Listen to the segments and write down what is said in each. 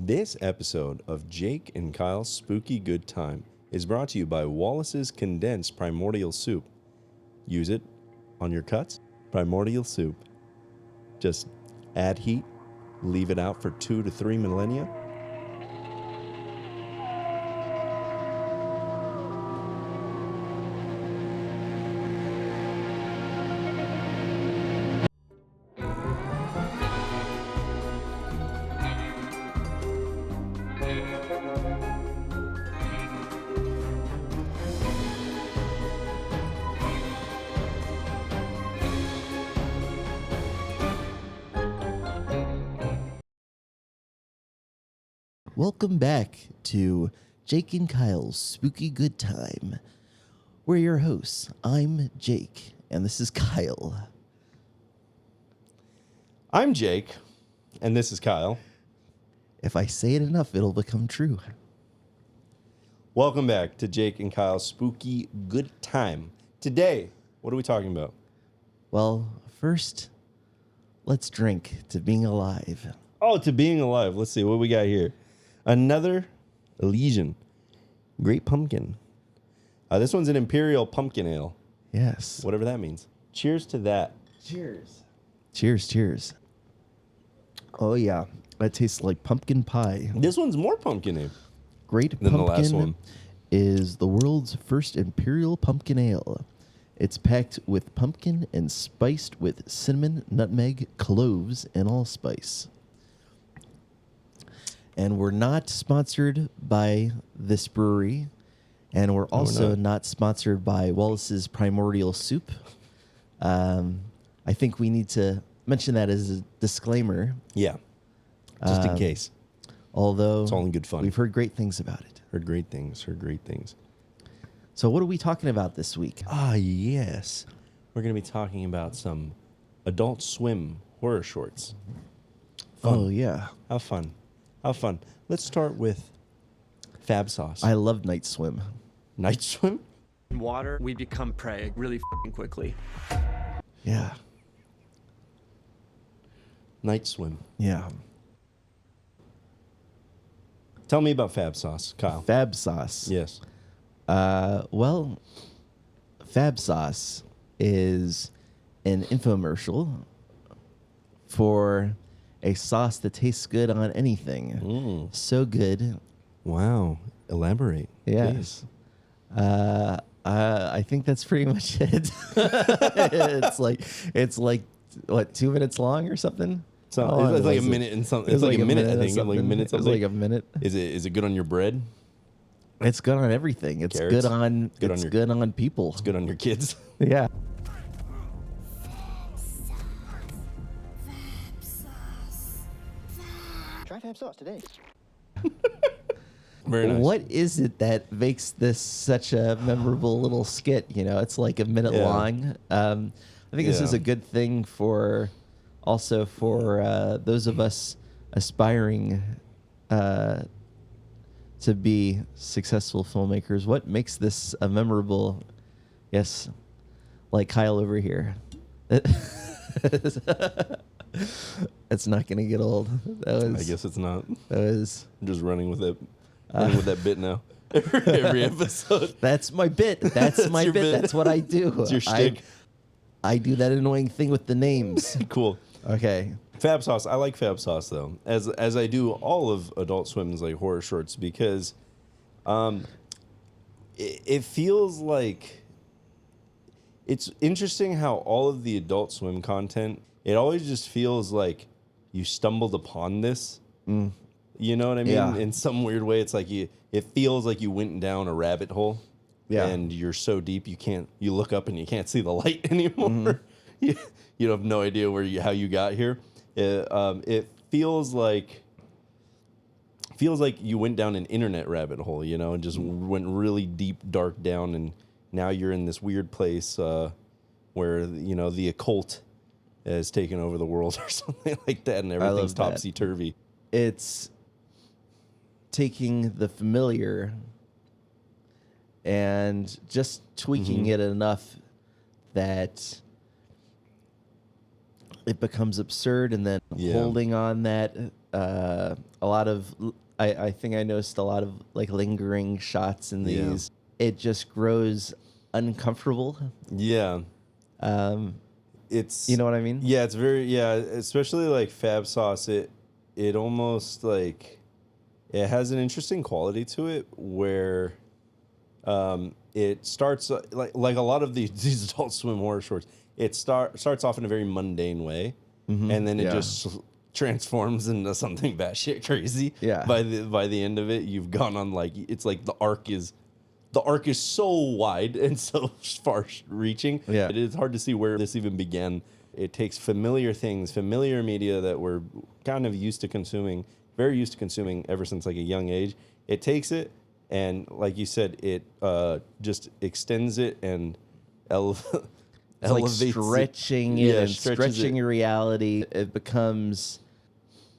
This episode of Jake and Kyle's Spooky Good Time is brought to you by Wallace's Condensed Primordial Soup. Use it on your cuts. Primordial Soup. Just add heat, leave it out for 2 to 3 millennia. Welcome back to Jake and Kyle's Spooky Good Time. We're your hosts. I'm Jake, and this is Kyle. I'm Jake, and this is Kyle. If I say it enough, it'll become true. Welcome back to Jake and Kyle's Spooky Good Time. Today, what are we talking about? Well, first, let's drink to being alive. Oh, to being alive. Let's see what we got here. Another Elysian. Great pumpkin. This one's an Imperial Pumpkin Ale. Yes. Whatever that means. Cheers to that. Cheers. Cheers, cheers. Oh, yeah. That tastes like pumpkin pie. This one's more pumpkin-y. Great than Pumpkin the last one. Is the world's first Imperial Pumpkin Ale. It's packed with pumpkin and spiced with cinnamon, nutmeg, cloves, and allspice. And we're not sponsored by this brewery. And we're also not sponsored by Wallace's Primordial Soup. I think we need to mention that as a disclaimer. Yeah. Just in case. Although It's all in good fun. we've heard great things about it. Heard great things. So what are we talking about this week? Yes. We're going to be talking about some Adult Swim horror shorts. Fun. Oh, yeah. How fun. Let's start with Fab Sauce. I love Night Swim. Night Swim? In water, we become prey really quickly. Yeah. Night Swim. Yeah. Tell me about Fab Sauce, Kyle. Fab Sauce. Yes. Well, Fab Sauce is an infomercial for a sauce that tastes good on anything. So good. Wow. Elaborate. Yes. I think that's pretty much it. it's like what, 2 minutes long or something? So it's like a minute and something. It's like a minute, I think. Like a minute something. It's like a minute. Is it good on your bread? It's good on everything. It's Carrots? good on good on people. It's good on your kids. Yeah. Try Fab Sauce today. Very nice. What is it that makes this such a memorable little skit? You know, it's like a minute long. I think this is a good thing for those of us aspiring to be successful filmmakers. What makes this a memorable? Yes, like Kyle over here. It's not going to get old. I guess it's not. That was. I'm just running with it. Running with that bit now. Every episode. That's my bit. That's my your bit. bit. That's what I do. It's your shtick. I do that annoying thing with the names. Cool. Okay. Fab Sauce. I like Fab Sauce though, as I do all of Adult Swim's like horror shorts, because it feels like it's interesting how all of the Adult Swim content, it always just feels like you stumbled upon this. You know what I mean? Yeah. In some weird way, it's like it feels like you went down a rabbit hole. Yeah. And you're so deep you look up and you can't see the light anymore. You have no idea how you got here. It feels like you went down an internet rabbit hole, you know, and just went really deep, dark down, and now you're in this weird place where, you know, the occult has taken over the world or something like that, and everything's topsy-turvy. It's taking the familiar and just tweaking it enough that it becomes absurd, and then holding on that A lot of I think I noticed a lot of like lingering shots in Yeah. these. It just grows uncomfortable. Yeah. Um, It's you know what I mean? Yeah, it's very especially like Fab Sauce. It almost like it has an interesting quality to it where it starts like a lot of these Adult Swim horror shorts. It starts off in a very mundane way, and then it just transforms into something batshit crazy. Yeah. By the end of it, you've gone on like it's like the arc is so wide and so far reaching. Yeah. It is hard to see where this even began. It takes familiar things, familiar media that we're kind of very used to consuming ever since like a young age. It takes it and, like you said, it just extends it and elevates Like stretching it and stretching your reality. It becomes,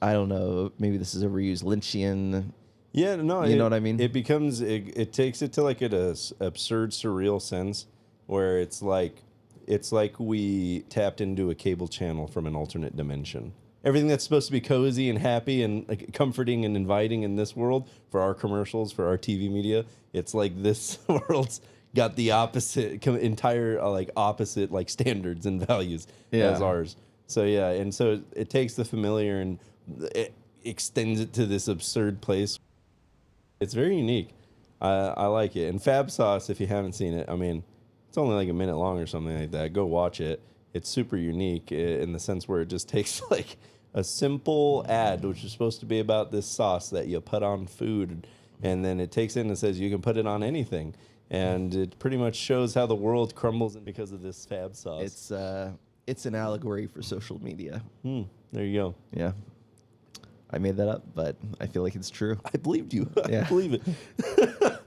I don't know, maybe this is overused, Lynchian. Yeah, no, you know what I mean? It becomes it takes it to like an absurd, surreal sense where it's like we tapped into a cable channel from an alternate dimension. Everything that's supposed to be cozy and happy and like comforting and inviting in this world for our commercials, for our TV media, it's like this world's got the entire opposite like standards and values as ours. So yeah, and so it takes the familiar and it extends it to this absurd place. It's very unique. I like it. And Fab Sauce, if you haven't seen it, I mean, it's only like a minute long or something like that. Go watch it. It's super unique in the sense where it just takes like a simple ad, which is supposed to be about this sauce that you put on food, and then it takes it and says you can put it on anything. And it pretty much shows how the world crumbles because of this Fab Sauce. It's an allegory for social media. There you go. Yeah. I made that up, but I feel like it's true. I believed you. Yeah. I believe it.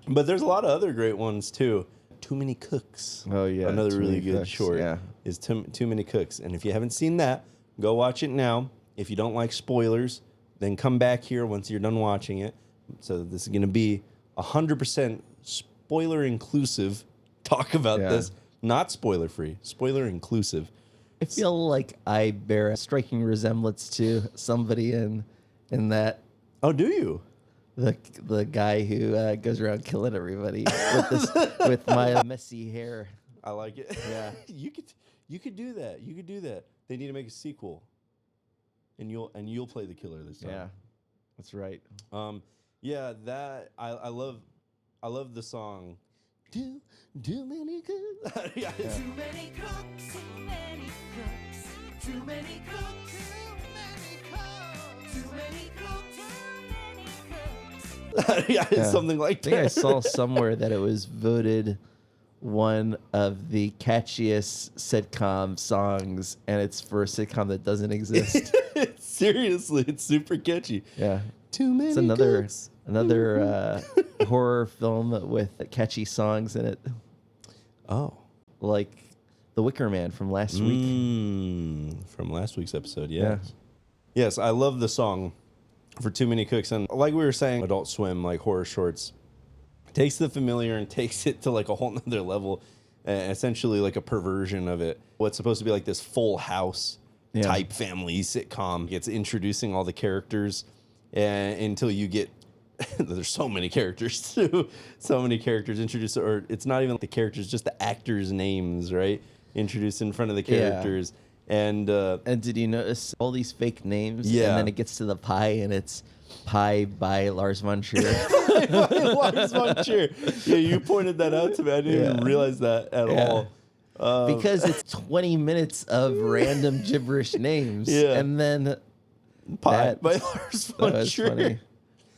But there's a lot of other great ones too. Too Many Cooks. Oh yeah, another Too really Many good Cooks, short. yeah. Is Too Many Cooks. And if you haven't seen that, go watch it now. If you don't like spoilers, then come back here once you're done watching it. So this is going to be 100% spoiler inclusive talk about this. Not spoiler free, spoiler inclusive. I feel like I bear a striking resemblance to somebody in that. Oh, do you? The guy who goes around killing everybody with my messy hair. I like it. Yeah. You could do that. You could do that. They need to make a sequel. And you'll play the killer this time. Yeah. That's right. Yeah, that I love the song. Too many cooks. Yeah. Too many cooks, too many cooks, too many cooks, too many cooks, too many cooks. Yeah, something like I think that. I saw somewhere that it was voted one of the catchiest sitcom songs, and it's for a sitcom that doesn't exist. Seriously, it's super catchy. Yeah. Too many It's another cooks. horror film with catchy songs in it, Oh. like The Wicker Man from last week. From last week's episode, yes. Yes, I love the song for Too Many Cooks. And like we were saying, Adult Swim, like horror shorts, takes the familiar and takes it to like a whole nother level, essentially like a perversion of it. What's supposed to be like this Full House type family sitcom. It's introducing all the characters until you get there's so many characters too. So many characters introduced, or it's not even the characters, just the actors' names, right? Introduced in front of the characters. And did you notice all these fake names? Yeah. And then it gets to the pie, and it's Pie by Lars von Trier. Lars von Trier. Yeah, you pointed that out to me. I didn't even realize that at all. Because it's 20 minutes of random gibberish names. Yeah. And then Pie by Lars von Trier. Funny.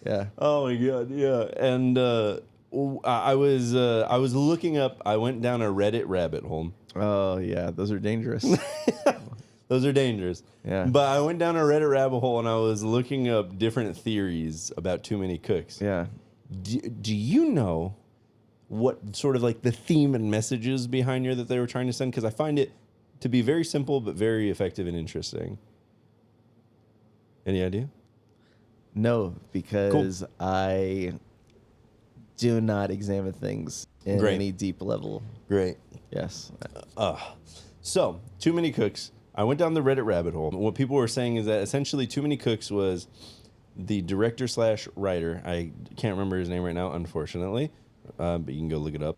Yeah. Oh my god, yeah. And I was looking up. I went down a Reddit rabbit hole. Oh yeah, those are dangerous. Those are dangerous. Yeah. But I went down a Reddit rabbit hole and I was looking up different theories about Too Many Cooks. Yeah. Do you know what sort of like the theme and messages behind here that they were trying to send? Because I find it to be very simple but very effective and interesting. Any idea? No, because I do not examine things in Great. any deep level. Great. Yes. So, Too Many Cooks I went down the Reddit rabbit hole. What people were saying is that essentially Too Many Cooks was the director slash writer. I can't remember his name right now, unfortunately, but you can go look it up.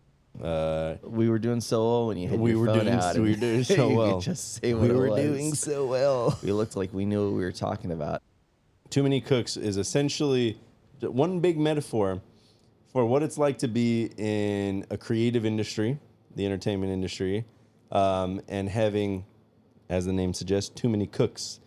We were doing so well when you had your phone out. We were doing so you well. could just say what it was. Doing so well. We looked like we knew what we were talking about. Too Many Cooks is essentially one big metaphor for what it's like to be in a creative industry, the entertainment industry, and having, as the name suggests, too many cooks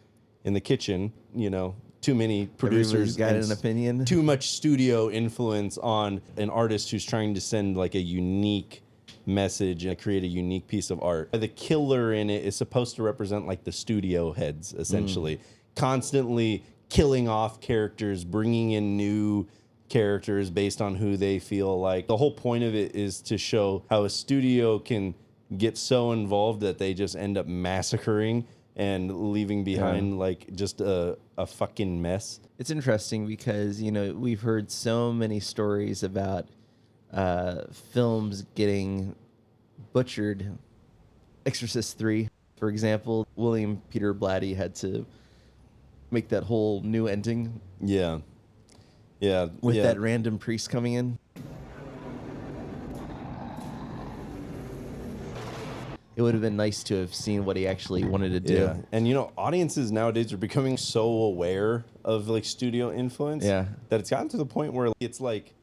in the kitchen, you know, too many producers. Everybody's got an opinion. Too much studio influence on an artist who's trying to send like a unique message and create a unique piece of art. The killer in it is supposed to represent like the studio heads, essentially, constantly killing off characters, bringing in new characters based on who they feel like. The whole point of it is to show how a studio can get so involved that they just end up massacring and leaving behind like just a fucking mess. It's interesting because, you know, we've heard so many stories about films getting butchered. Exorcist 3, for example, William Peter Blatty had to make that whole new ending. Yeah. Yeah. With that random priest coming in. It would have been nice to have seen what he actually wanted to do. Yeah. And, you know, audiences nowadays are becoming so aware of, like, studio influence that it's gotten to the point where it's, like,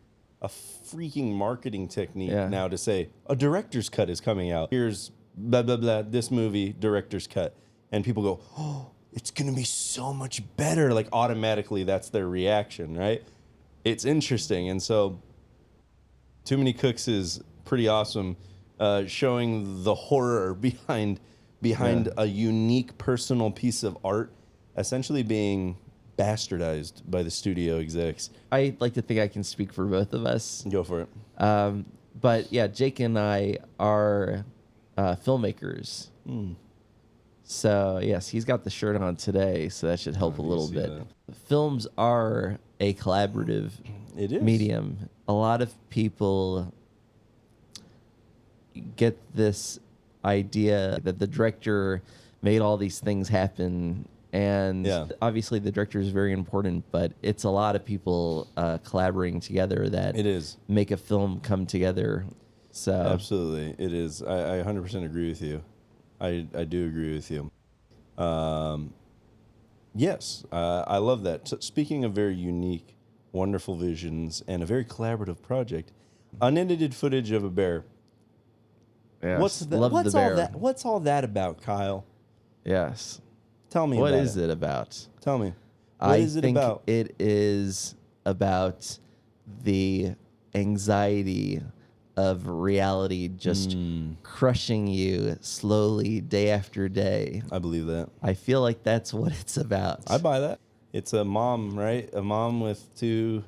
a freaking marketing technique now to say, a director's cut is coming out. Here's blah, blah, blah, this movie, director's cut. And people go, oh, it's going to be so much better. Like, automatically, that's their reaction, right? It's interesting. And so, Too Many Cooks is pretty awesome. Showing the horror behind a unique personal piece of art essentially being bastardized by the studio execs. I like to think I can speak for both of us. Go for it. But yeah, Jake and I are filmmakers. So yes, he's got the shirt on today, so that should help a little bit. Films are a collaborative medium. A lot of people get this idea that the director made all these things happen, and obviously the director is very important, but it's a lot of people collaborating together that make a film come together. So absolutely, it is. I 100% agree with you. I do agree with you. Yes, I love that. So speaking of very unique, wonderful visions and a very collaborative project, unedited footage of a bear. Yes. What's all that about, Kyle? Yes. Tell me what about is it about? Tell me. What is it about? It is about the anxiety of reality just crushing you slowly day after day. I believe that. I feel like that's what it's about. I buy that. It's a mom, right? A mom with two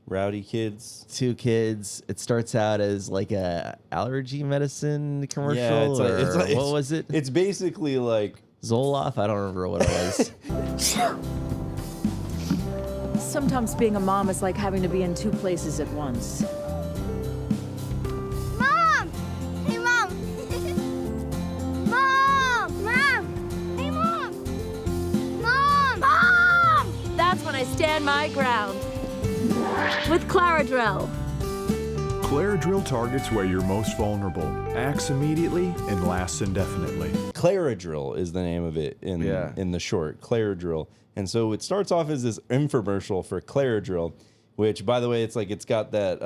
rowdy kids. Two kids. It starts out as like a allergy medicine commercial. Yeah, what was it? It's basically like Zoloft. I don't remember what it was. Sometimes being a mom is like having to be in two places at once. Mom! Hey, Mom! Mom! Mom! Hey, Mom! Mom! Mom! That's when I stand my ground. With Claradrel. Claradrel targets where you're most vulnerable, acts immediately, and lasts indefinitely. Claradrel is the name of it in the short, Claradrel. And so it starts off as this infomercial for Claradrel, which, by the way, it's got that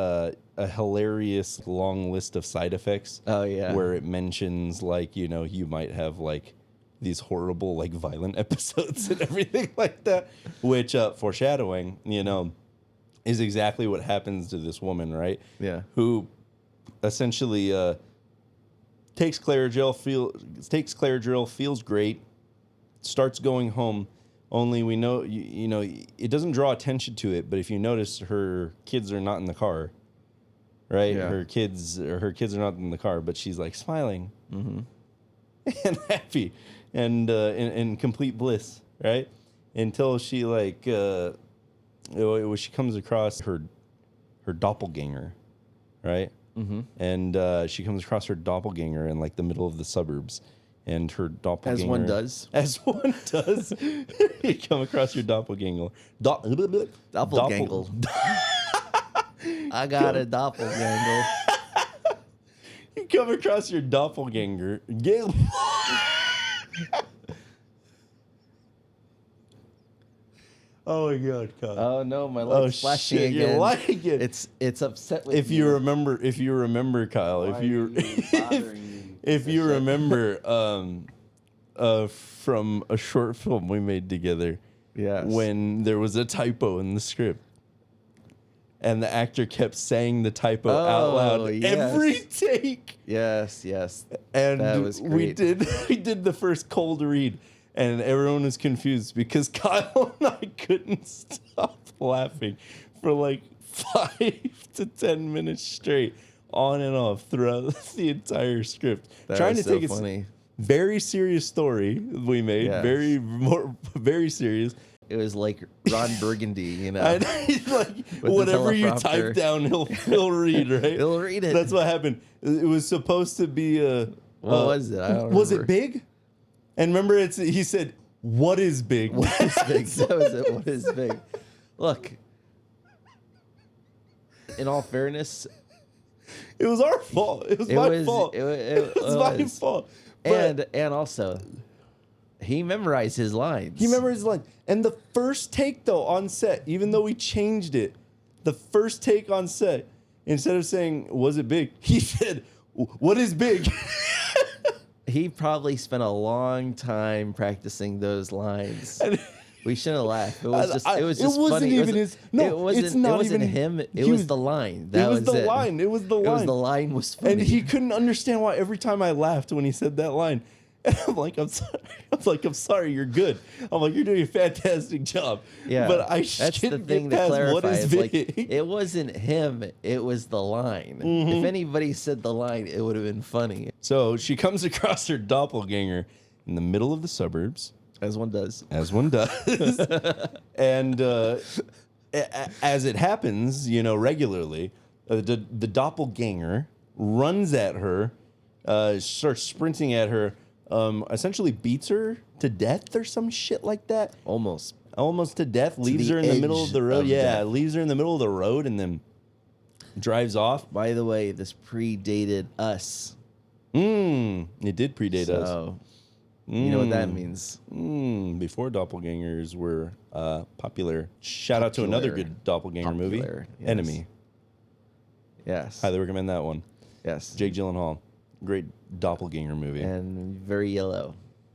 a hilarious long list of side effects. Oh, yeah. Where it mentions, like, you know, you might have, like, these horrible, like, violent episodes and everything like that, which, foreshadowing, you know, is exactly what happens to this woman, right? Yeah. Who essentially takes Claradrel, feels great, starts going home. Only we know, you know, it doesn't draw attention to it. But if you notice, her kids are not in the car, right? Yeah. Her kids are not in the car, but she's like smiling and happy and in complete bliss, right? Until she like. She comes across her doppelganger, right? Mm-hmm. And she comes across her doppelganger in like the middle of the suburbs, and her doppelganger. As one does. As one does. You come across your doppelganger. Doppelganger. I got a doppelganger. You come across your doppelganger. Oh my God, Kyle. Oh no, my leg's flashing shit, again. You're lying again. It's upset with If you remember, Kyle, Why are you bothering me? if you remember, from a short film we made together, Yes. when there was a typo in the script, and the actor kept saying the typo out loud yes. every take. Yes. And That was we great. did the first cold read, and everyone was confused because Kyle and I couldn't stop laughing for like 5 to 10 minutes straight, on and off throughout the entire script, That trying was to so take funny. a very serious story we made, Yes. very serious. It was like Ron Burgundy, you know. And like the whatever you teleprompter. type down, he'll read, right? He'll read it. That's what happened. It was supposed to be What was it? I don't Was remember. it big? And remember, he said, "What is big?" What is big? That was it. What is big? Look. In all fairness, It was our fault. It was my fault. It was my fault. But And also, he memorized his lines. he remembers his line. And the first take, though, on set, even though we changed it, the first take on set, instead of saying, "Was it big?" he said, "What is big?" He probably spent a long time practicing those lines. And- We shouldn't have laughed. It was just. I- It was it just wasn't funny. even his- no, it wasn't. it's not it wasn't even- him. It he was was- the line. It That was the it. line. It was the It was line. the line was funny. And he couldn't understand why every time I laughed when he said that line. And I'm like, I'm sorry, you're good. I'm like, you're doing a fantastic job. Yeah, But I that's the shouldn't thing get to past clarify. what is It's like, big. it wasn't him. It was the line. Mm-hmm. If anybody said the line, it would have been funny. So she comes across her doppelganger in the middle of the suburbs, As one does. as one does. And as it happens, regularly, the doppelganger runs at her, starts sprinting at her, essentially beats her to death or some shit like that. Almost. Almost to death, leaves the her in the middle edge of the road. of Yeah, death. leaves her in the middle of the road and then drives off. By the way, this predated us. It did predate us. So, you know what that means. Before doppelgangers were popular. Shout out to another Popular. good doppelganger movie, Popular, yes. Enemy. Yes. Highly recommend that one. Yes. Jake Gyllenhaal, great doppelganger movie. And very yellow.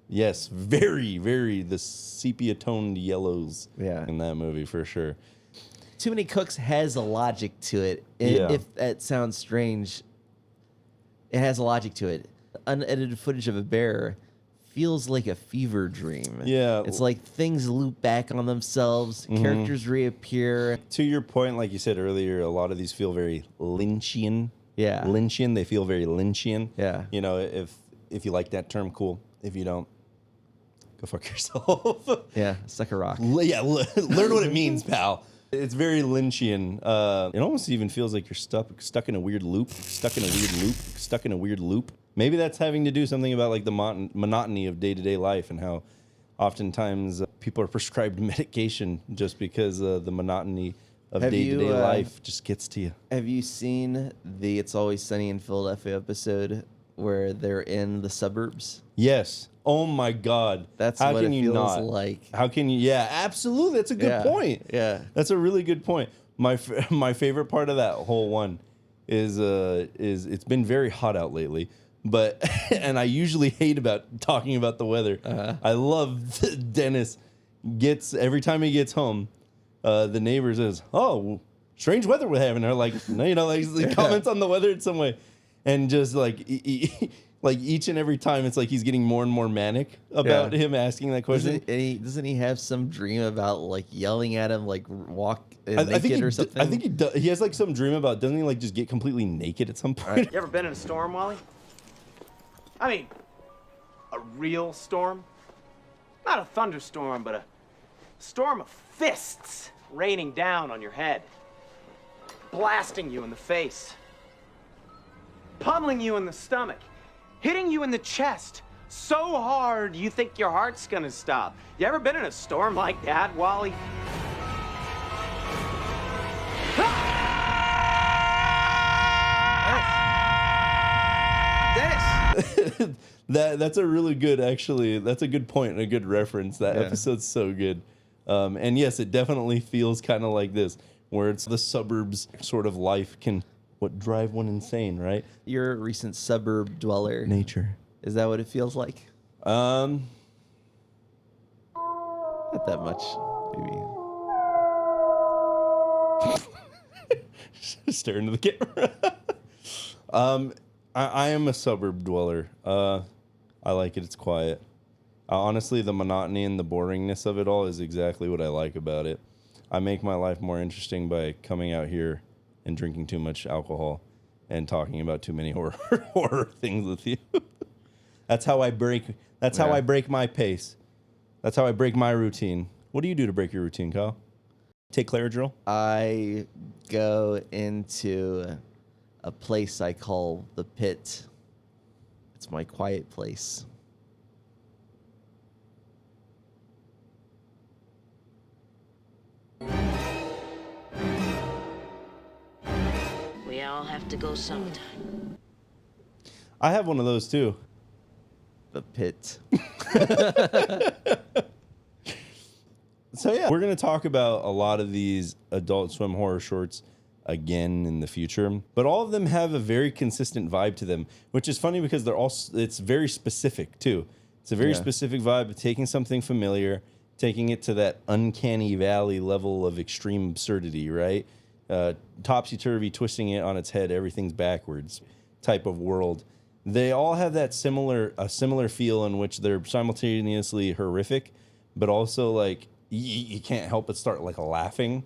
Yes, very, very the sepia-toned yellows Yeah. in that movie for sure. Too Many Cooks has a logic to it. Yeah. If that sounds strange, it has a logic to it. Unedited footage of a bear feels like a fever dream. Yeah. It's like things loop back on themselves, characters reappear. To your point, like you said earlier, a lot of these feel very Lynchian. Yeah. Lynchian. They feel very Lynchian. Yeah. If you like that term, cool. If you don't, go fuck yourself. Yeah, suck a rock. Learn what it means, pal. It's very Lynchian. It almost even feels like you're stuck in a weird loop. Stuck in a weird loop. Maybe that's having to do something about like the monotony of day-to-day life and how oftentimes people are prescribed medication just because the monotony of Have you, day-to-day life just gets to you. Have you seen the It's Always Sunny in Philadelphia episode where they're in the suburbs? Yes. Oh my God. That's How what can it you feels not? like. How can you? Yeah, absolutely. That's a good Yeah, point. yeah. That's a really good point. My favorite part of that whole one is it's been very hot out lately, but and I usually hate about talking about the weather. I love that Dennis gets every time he gets home, the neighbor says, "Oh, strange weather we're having." Or like he comments on the weather in some way, and just like. Like each and every time, it's like he's getting more and more manic about him asking that question. Doesn't he have some dream about like yelling at him, like walk I think naked he or something? I think he does. He has like some dream about, doesn't he like just get completely naked at some point? You ever been in a storm, Wally? I mean, a real storm? Not a thunderstorm, but a storm of fists raining down on your head, blasting you in the face, pummeling you in the stomach, hitting you in the chest, so hard you think your heart's gonna stop. You ever been in a storm like that, Wally? Dennis! That's a really good, actually. That's a good point and a good reference. That episode's so good. And yes, it definitely feels kind of like this, where it's the suburbs sort of life can drive one insane, right? You're a recent suburb dweller. Nature. Is that what it feels like? Not that much, maybe. Staring to the camera. I am a suburb dweller. I like it. It's quiet. Honestly, the monotony and the boringness of it all is exactly what I like about it. I make my life more interesting by coming out here and drinking too much alcohol and talking about too many horror things with you. That's how I break. That's how I break my pace. That's how I break my routine. What do you do to break your routine, Kyle? Take Claridril? I go into a place I call the Pit. It's my quiet place. We all have to go sometime. I have one of those too. The Pit. So yeah, we're going to talk about a lot of these Adult Swim horror shorts again in the future, but all of them have a very consistent vibe to them, which is funny because it's very specific too. It's a very specific vibe of taking something familiar, taking it to that uncanny valley level of extreme absurdity, right? Topsy-turvy, twisting it on its head, everything's backwards type of world. They all have that similar feel in which they're simultaneously horrific, but also like you can't help but start like laughing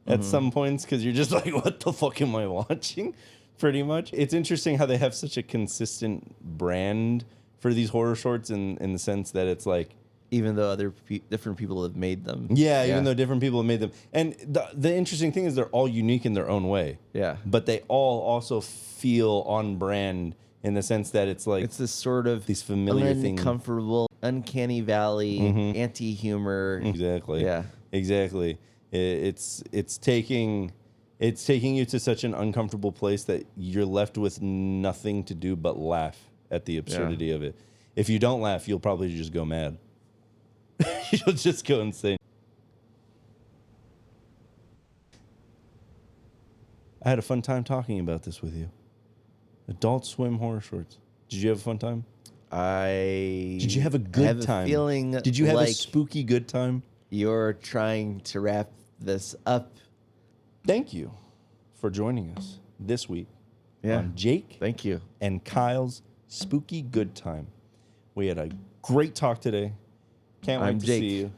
at some points because you're just like, what the fuck am I watching? Pretty much. It's interesting how they have such a consistent brand for these horror shorts in the sense that it's like, Even though different people have made them. yeah, even though different people have made them. And the interesting thing is they're all unique in their own way. Yeah. But they all also feel on brand in the sense that it's like It's this sort of these familiar things. uncomfortable, uncanny valley, anti-humor. Exactly. Yeah. Exactly. It's taking you to such an uncomfortable place that you're left with nothing to do but laugh at the absurdity of it. If you don't laugh, you'll probably just go mad. You'll just go insane. I had a fun time talking about this with you. Adult Swim horror shorts. Did you have a fun time? Did you have a good time? Feeling Did you have a like spooky good time? you're trying to wrap this up. Thank you for joining us this week Yeah. on Jake Thank you. and Kyle's Spooky Good Time. We had a great talk today. Can't wait I'm to Jake. see you.